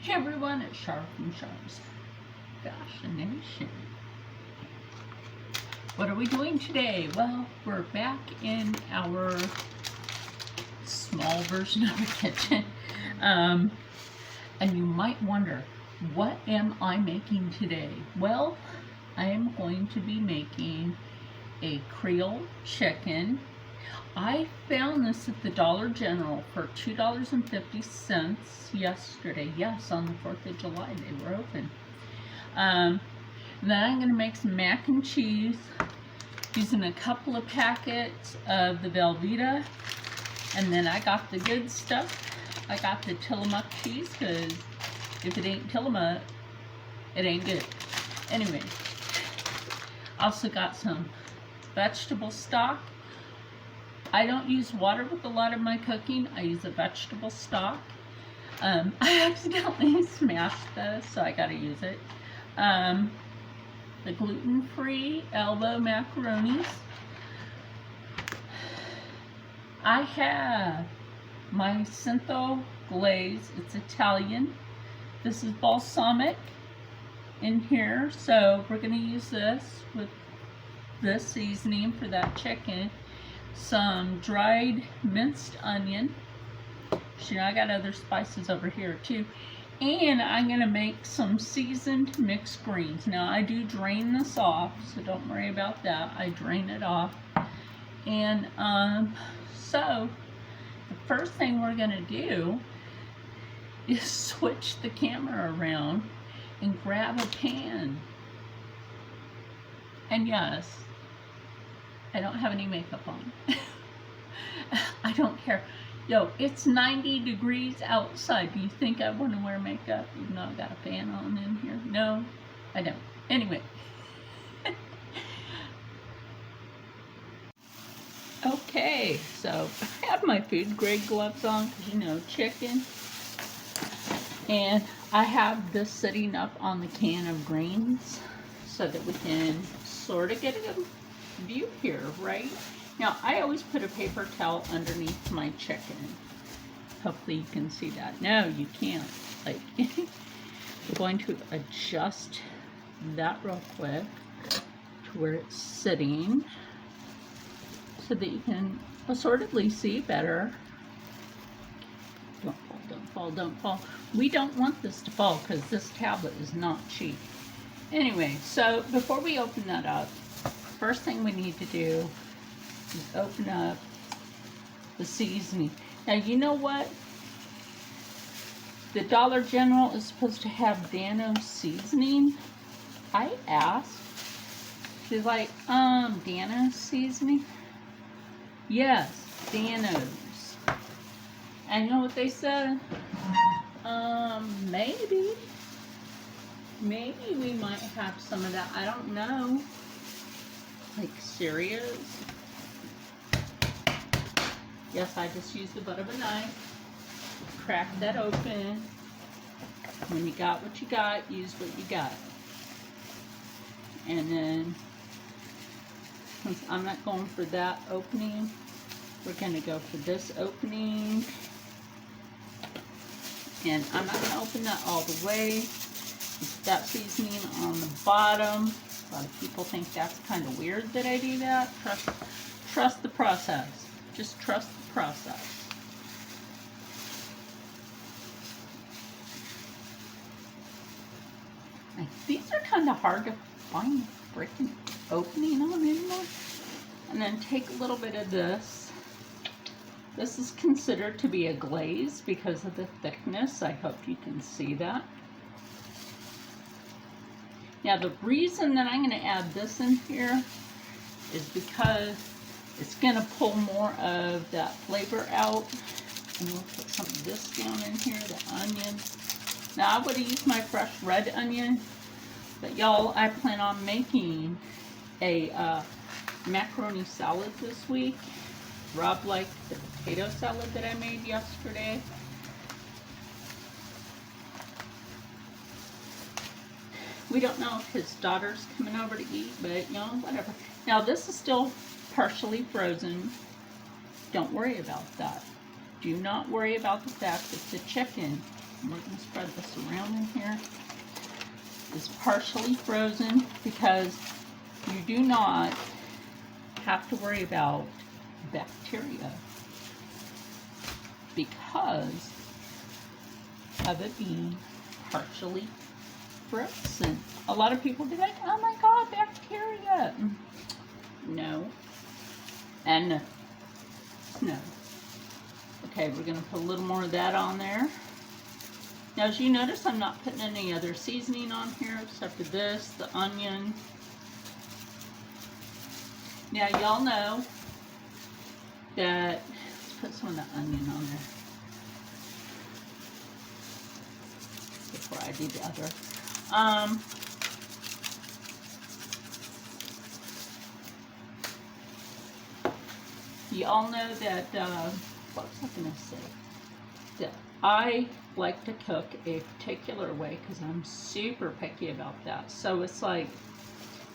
Hey everyone, it's Char from Char's Fascination. What are we doing today? Well, we're back in our small version of a kitchen. And you might wonder, what am I making today? Well, I am going to be making a Creole chicken. I found this at the Dollar General for $2.50 yesterday. Yes, on the 4th of July, they were open. Then I'm going to make some mac and cheese using a couple of packets of the Velveeta. And then I got the good stuff. I got the Tillamook cheese, because if it ain't Tillamook, it ain't good. Anyway, also got some vegetable stock. I don't use water with a lot of my cooking. I use a vegetable stock. I accidentally smashed this, so I gotta use it. The gluten-free elbow macaronis. I have my Cinto glaze. It's Italian. This is balsamic in here, so we're gonna use this with this seasoning for that chicken. Some dried minced onion. You know, I got other spices over here too. And I'm going to make some seasoned mixed greens. Now, I do drain this off, so don't worry about that. I drain it off. And so, the first thing we're going to do is switch the camera around and grab a pan. And yes, I don't have any makeup on. I don't care. Yo, it's 90 degrees outside. Do you think I want to wear makeup even though I got a fan on in here? No, I don't. Anyway. Okay, so I have my food grade gloves on because, you know, chicken. And I have this sitting up on the can of greens so that we can sort of get a view here, right? Now, I always put a paper towel underneath my chicken. Hopefully you can see that. No, you can't. Like, I'm going to adjust that real quick to where it's sitting so that you can assortedly see better. Don't fall, don't fall, don't fall. We don't want this to fall because this tablet is not cheap. Anyway, so before we open that up, first thing we need to do is open up the seasoning. Now, you know what? The Dollar General is supposed to have Dano seasoning. I asked. She's like, Dano seasoning? Yes, Dano's. And you know what they said? Maybe. Maybe we might have some of that. I don't know. Like, serious? Yes, I just used the butt of a knife. Crack that open. When you got what you got, use what you got. And then, since I'm not going for that opening, we're going to go for this opening. And I'm not going to open that all the way. It's that seasoning on the bottom. A lot of people think that's kind of weird that I do that. Trust the process. Just trust the process. Like, these are kind of hard to find freaking opening on anymore. And then take a little bit of this. This is considered to be a glaze because of the thickness. I hope you can see that. Now, the reason that I'm going to add this in here is because it's going to pull more of that flavor out. And we'll put some of this down in here, the onion. Now, I would have used my fresh red onion, but y'all, I plan on making a macaroni salad this week. Rob liked the potato salad that I made yesterday. We don't know if his daughter's coming over to eat, but, you know, whatever. Now, this is still partially frozen. Don't worry about that. Do not worry about the fact that the chicken we're going to spread this around in here, is partially frozen because you do not have to worry about bacteria because of it being partially frozen. A lot of people be like, oh my god, bacteria. No. And no. Okay, we're going to put a little more of that on there. Now, as you notice, I'm not putting any other seasoning on here except for this, the onion. Now, y'all know that, let's put some of the onion on there before I do the other. Y'all know that, what was I going to say? That I like to cook a particular way because I'm super picky about that. So it's like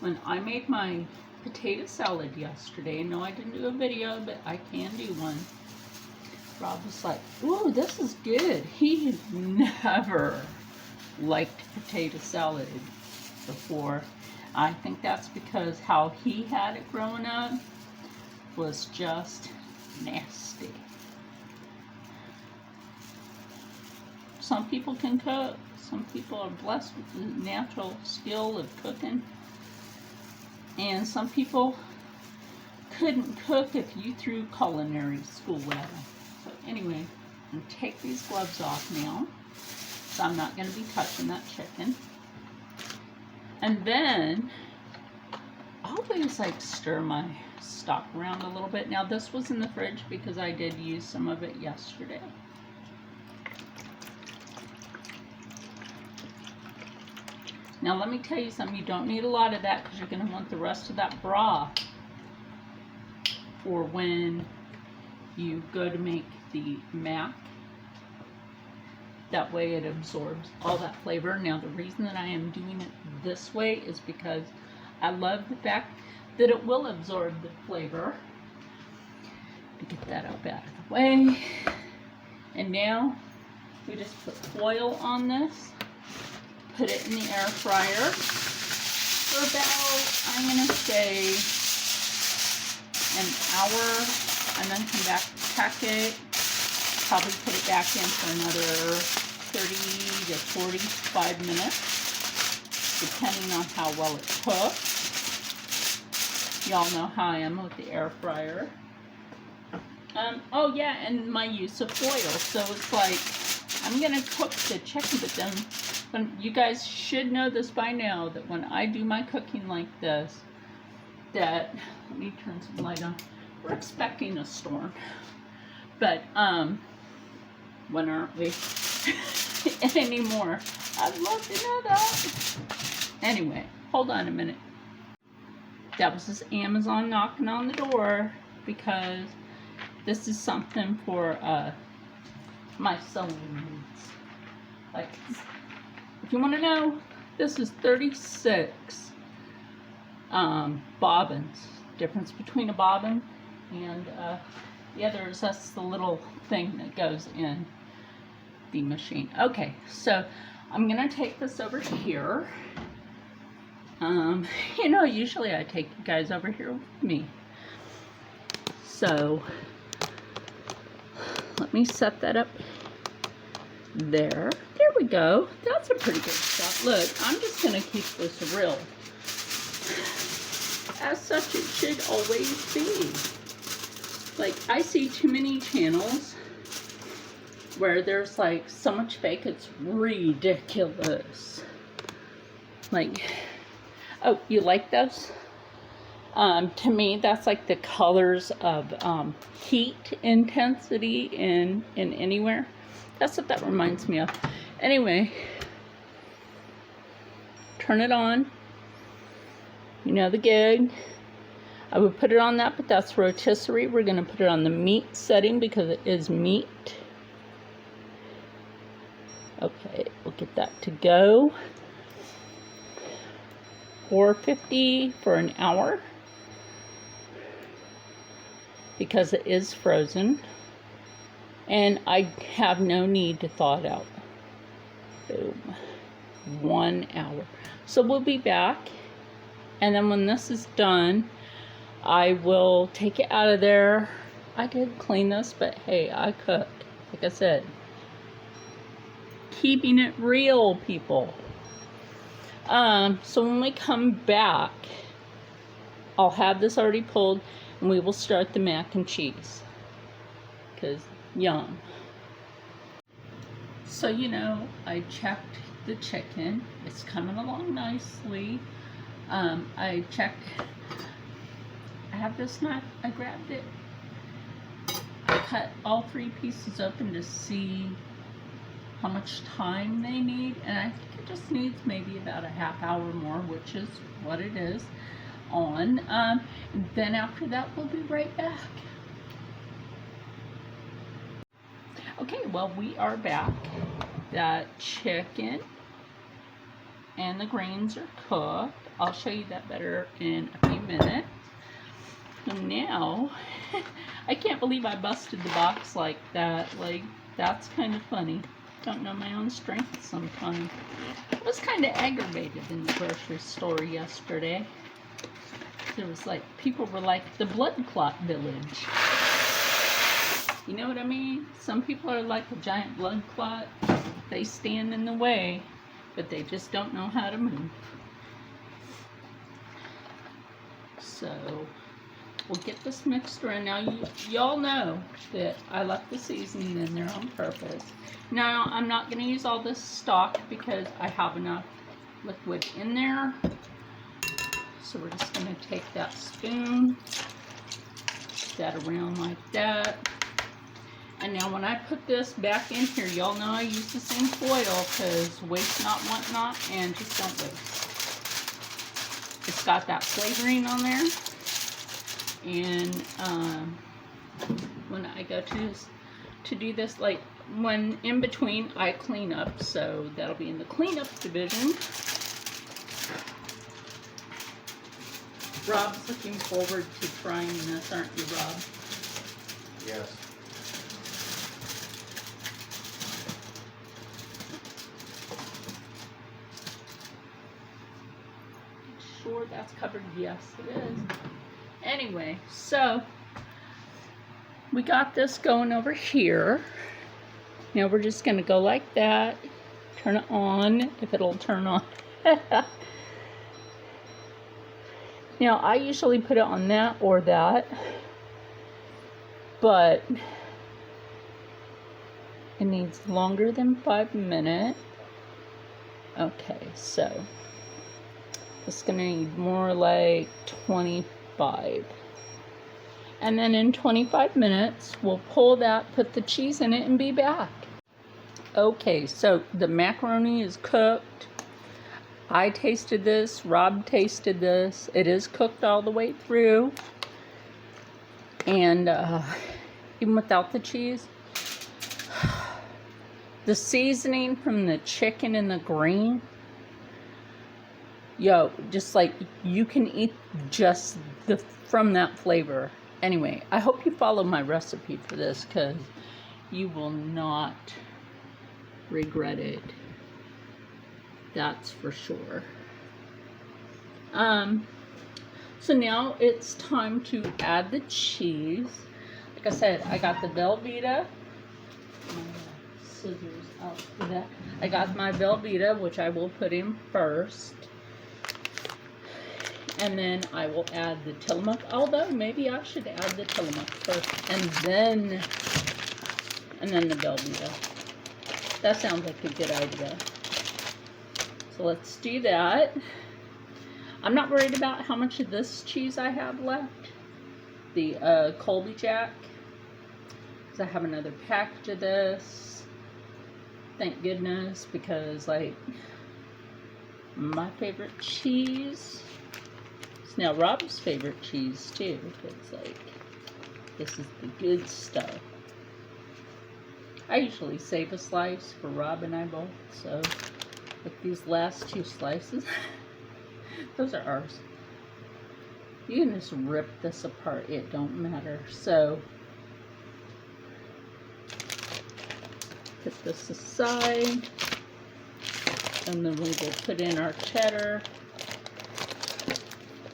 when I made my potato salad yesterday, no, I didn't do a video, but I can do one. Rob was like, ooh, this is good. He had never liked potato salad before. I think that's because how he had it growing up was just nasty. Some people can cook. Some people are blessed with the natural skill of cooking. And some people couldn't cook if you threw culinary school at them. So anyway, I'm going to take these gloves off now. So I'm not going to be touching that chicken. And then, always like stir my stock around a little bit. Now this was in the fridge because I did use some of it yesterday. Now let me tell you something, you don't need a lot of that because you're going to want the rest of that broth for when you go to make the mac. That way it absorbs all that flavor. Now the reason that I am doing it this way is because I love the fact that it will absorb the flavor. To get that out of the way. And now we just put foil on this. Put it in the air fryer for about, I'm going to say, an hour, and then come back, pack it, probably put it back in for another 30 to 45 minutes, depending on how well it cooks. Y'all know how I am with the air fryer. Oh yeah, and my use of foil. So it's like, I'm going to cook the chicken, but then when you guys should know this by now, that when I do my cooking like this, that, let me turn some light on. We're expecting a storm. But, when aren't we? Anymore. I'd love to know that. Anyway, hold on a minute. That was just Amazon knocking on the door because this is something for, my sewing needs. Like, if you want to know, this is 36 bobbins. Difference between a bobbin and the other is that's the little thing that goes in the machine. Okay, so I'm going to take this over here. You know, usually I take you guys over here with me. So, let me set that up there. There we go. That's a pretty good shot. Look, I'm just going to keep this real. As such, it should always be. Like, I see too many channels where there's like so much fake, it's ridiculous. Like, oh, you like those? To me, that's like the colors of heat intensity in anywhere. That's what that reminds me of. Anyway, turn it on. You know the gig. I would put it on that, but that's rotisserie. We're going to put it on the meat setting because it is meat. Okay, we'll get that to go. 450 for an hour because it is frozen. And I have no need to thaw it out. Boom. 1 hour. So we'll be back, and then when this is done, I will take it out of there. I did clean this, but hey, I cooked. Like I said, keeping it real, people. So when we come back, I'll have this already pulled, and we will start the mac and cheese. Because, yum. So, I checked the chicken. It's coming along nicely. I checked. I have this knife. I grabbed it. I cut all 3 pieces open to see how much time they need, and I think it just needs maybe about a half hour more, which is what it is on. Then after that, we'll be right back. Okay, well, we are back. That chicken and the greens are cooked. I'll show you that better in a few minutes. So now, I can't believe I busted the box like that. Like, that's kind of funny. Don't know my own strength sometimes. I was kind of aggravated in the grocery store yesterday. There was like, people were like, the blood clot village. You know what I mean? Some people are like a giant blood clot. They stand in the way, but they just don't know how to move. So, we'll get this mixture in. Now, y'all know that I left the seasoning in there on purpose. Now, I'm not going to use all this stock because I have enough liquid in there. So we're just going to take that spoon, that around like that. And now when I put this back in here, y'all know I use the same foil because waste not, want not, and just don't waste. It's got that flavoring on there. And when I go to do this, like when in between, I clean up. So that'll be in the cleanup division. Rob's looking forward to trying this, aren't you, Rob? Yes. Sure that's covered? Yes, it is. Anyway, so we got this going over here. Now we're just going to go like that. Turn it on, if it'll turn on. Now, I usually put it on that or that, but it needs longer than 5 minutes. Okay, so it's going to need more like 25. And then in 25 minutes, we'll pull that, put the cheese in it, and be back. Okay, so the macaroni is cooked. I tasted this, Rob tasted this. It is cooked all the way through. And even without the cheese, the seasoning from the chicken and the green, just like you can eat just from that flavor. Anyway, I hope you follow my recipe for this because you will not regret it. That's for sure. So now it's time to add the cheese. Like I said, I got the Velveeta. Scissors out for that. I got my Velveeta, which I will put in first. And then I will add the Tillamook. Although maybe I should add the Tillamook first and then the Velveeta. That sounds like a good idea. So let's do that. I'm not worried about how much of this cheese I have left. The Colby Jack. Because I have another package of this. Thank goodness, because like my favorite cheese. It's now Rob's favorite cheese too. It's like, this is the good stuff. I usually save a slice for Rob and I both, so like these last 2 slices, those are ours. You can just rip this apart, it don't matter. So, put this aside. And then we will put in our cheddar.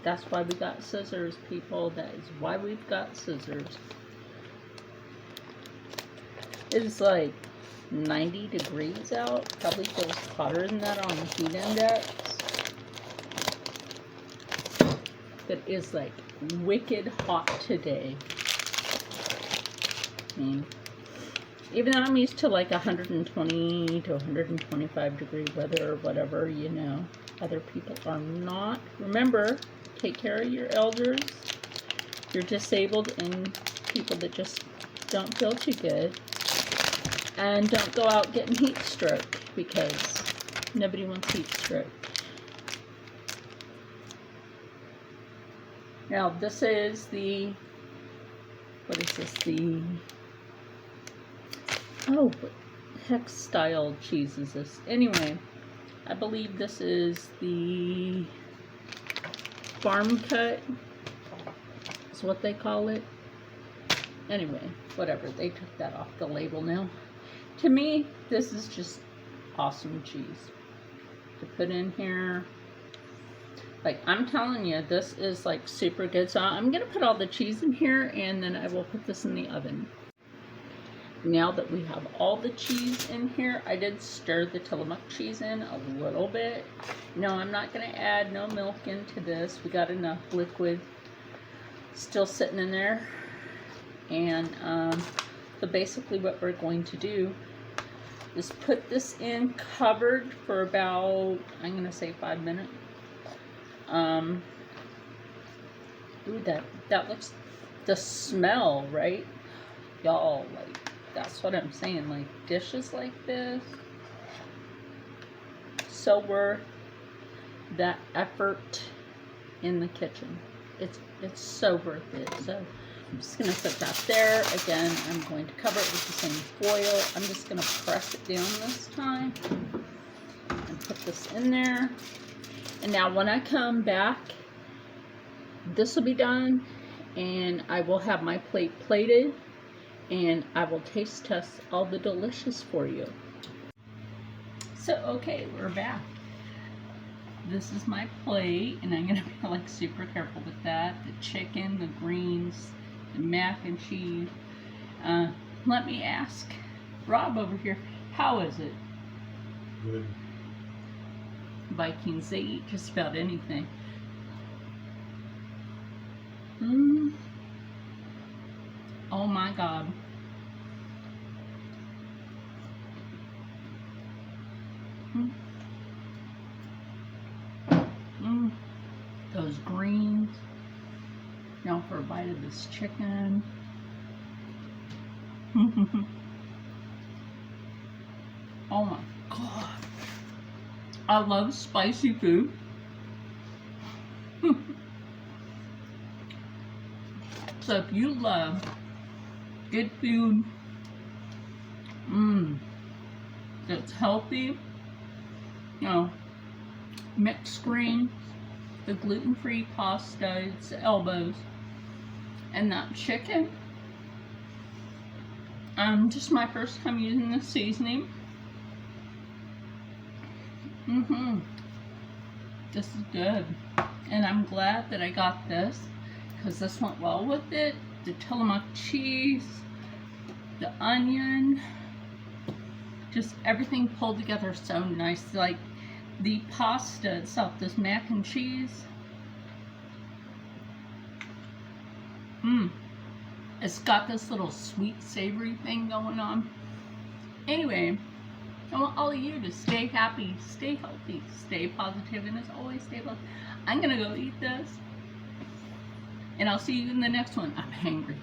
That's why we got scissors, people. That is why we've got scissors. It's like 90 degrees out. Probably feels hotter than that on the heat index. But it's like wicked hot today. I mean, even though I'm used to like 120 to 125 degree weather or whatever, you know, other people are not. Remember, take care of your elders, you're disabled, and people that just don't feel too good. And don't go out getting heat stroke, because nobody wants heat stroke. Now this is the, what is this, the, oh, what heck style cheese is this? Anyway, I believe this is the farm cut, is what they call it. Anyway, whatever, they took that off the label now. To me, this is just awesome cheese to put in here. Like, I'm telling you, this is like super good. So I'm going to put all the cheese in here, and then I will put this in the oven. Now that we have all the cheese in here, I did stir the Tillamook cheese in a little bit. No, I'm not going to add no milk into this. We got enough liquid still sitting in there. And so basically what we're going to do is put this in covered for about, I'm going to say 5 minutes. Ooh, that looks, the smell, right? Y'all, like, that's what I'm saying, like, dishes like this, so worth that effort in the kitchen. It's so worth it. So I'm just going to put that there. Again, I'm going to cover it with the same foil. I'm just going to press it down this time and put this in there. And now when I come back, this will be done, and I will have my plate plated, and I will taste test all the delicious for you. So, okay, we're back. This is my plate, and I'm gonna be like super careful with that. The chicken, the greens, the mac and cheese. Let me ask Rob over here, how is it? Good. Vikings, they eat just about anything. Oh my God. Those greens. Now for a bite of this chicken. Oh my God. I love spicy food. So if you love good food, that's healthy, you know, mixed greens, the gluten-free pasta, it's elbows, and that chicken. Just my first time using this seasoning. This is good, and I'm glad that I got this, because this went well with it. The Tillamook cheese, the onion, just everything pulled together so nice. Like the pasta itself, this mac and cheese, it's got this little sweet savory thing going on. Anyway, I want all of you to stay happy, stay healthy, stay positive, and as always, stay blessed. I'm gonna go eat this, and I'll see you in the next one. I'm hangry.